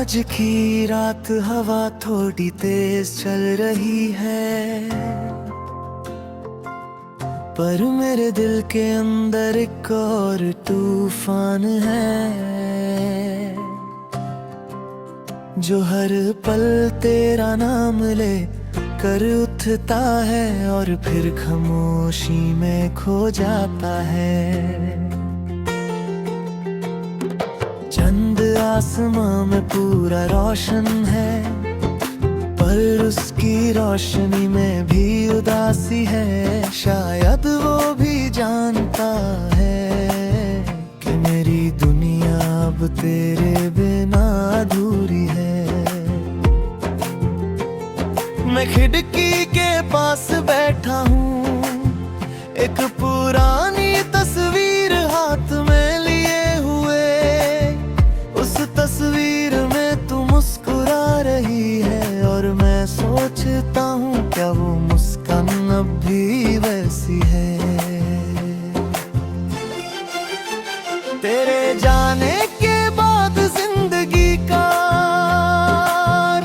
आज की रात हवा थोड़ी तेज चल रही है, पर मेरे दिल के अंदर एक और तूफान है, जो हर पल तेरा नाम ले कर उठता है और फिर खामोशी में खो जाता है। चंद आसमां में पूरा रोशन है, पर उसकी रोशनी में भी उदासी है। शायद वो भी जानता है कि मेरी दुनिया अब तेरे बिना अधूरी है। मैं खिड़की के पास बैठा हूँ, एक पुरानी तस्वीर हाथ में लिए हुए। उस तस्वीर में तू मुस्कुरा रही है और मैं सोचता हूँ क्या वो मुस्कान अब भी वैसी है। तेरे जाने के बाद जिंदगी का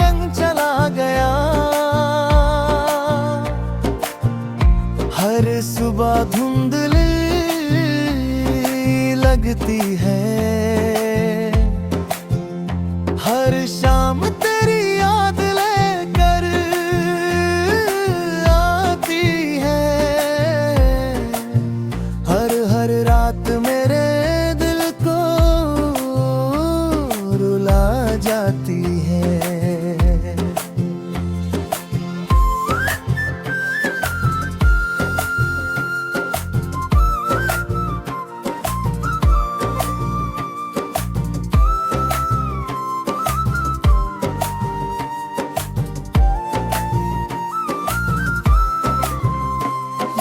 रंग चला गया। हर सुबह धुंधली लगती है, हर शाम तेरी याद लेकर आती है। हर रात मेरे दिल को रुला जाती है।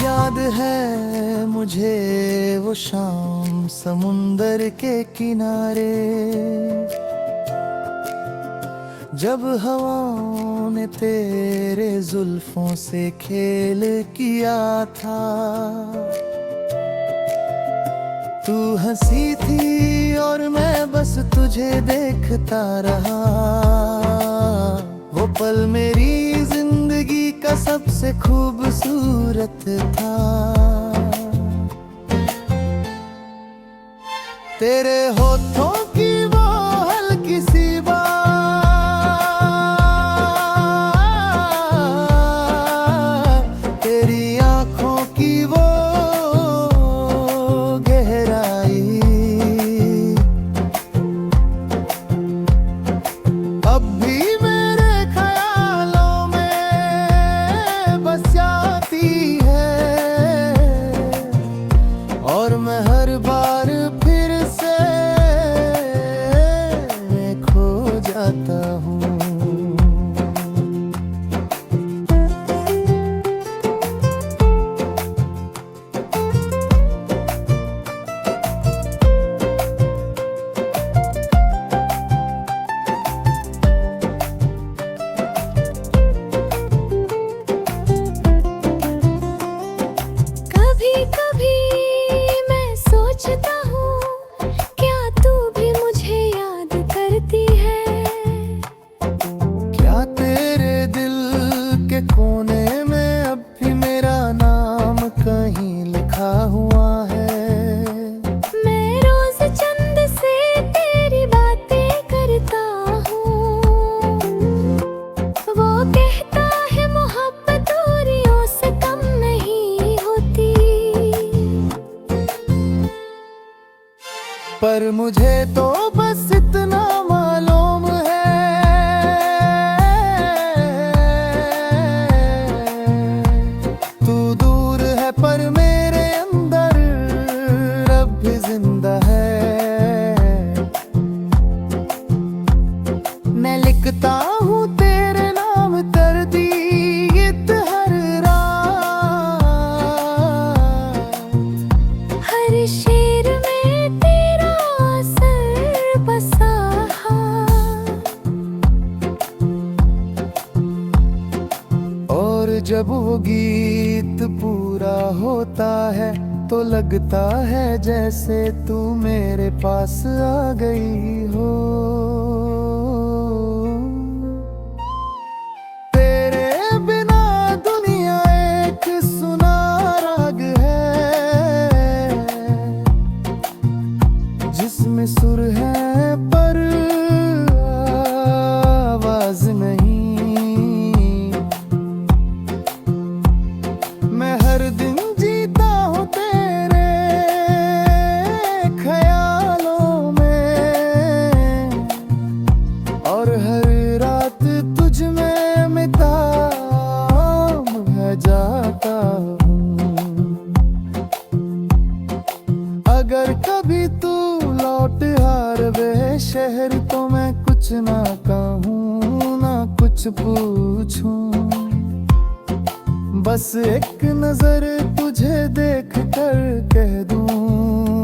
याद है मुझे वो शाम समुंदर के किनारे, जब हवाओं ने तेरे जुल्फों से खेल किया था। तू हंसी थी और मैं बस तुझे देखता रहा। वो पल मेरी जिंदगी का सबसे खूबसूरत था। तेरे होठों की वो हल्की सी बात, तेरी आंखों की वो गहराई, अब भी मेरे ख्यालों में बस जाती है। और मैं हर बार फिर से खो जाता हूँ। कभी कभी मैं सोचता हूँ, क्या तू भी मुझे याद करती है? क्या तेरे दिल के कोने में अब भी मेरा नाम कहीं लिखा हुआ है? मैं रोज चंद से तेरी बातें करता हूँ। वो कहता है मोहब्बत दूरियों से कम नहीं होती, पर मुझे तो बस इतना मालूम है, तू दूर है पर मेरे अंदर अब भी जिंदा है। मैं लिखता हूँ तेरे नाम तरदीद हर रात। हर शेर में तेरा असर बसा है। और जब वो गीत पूरा होता है तो लगता है जैसे तू मेरे पास आ गई हो। पूछूं, बस एक नजर तुझे देख कर कह दूं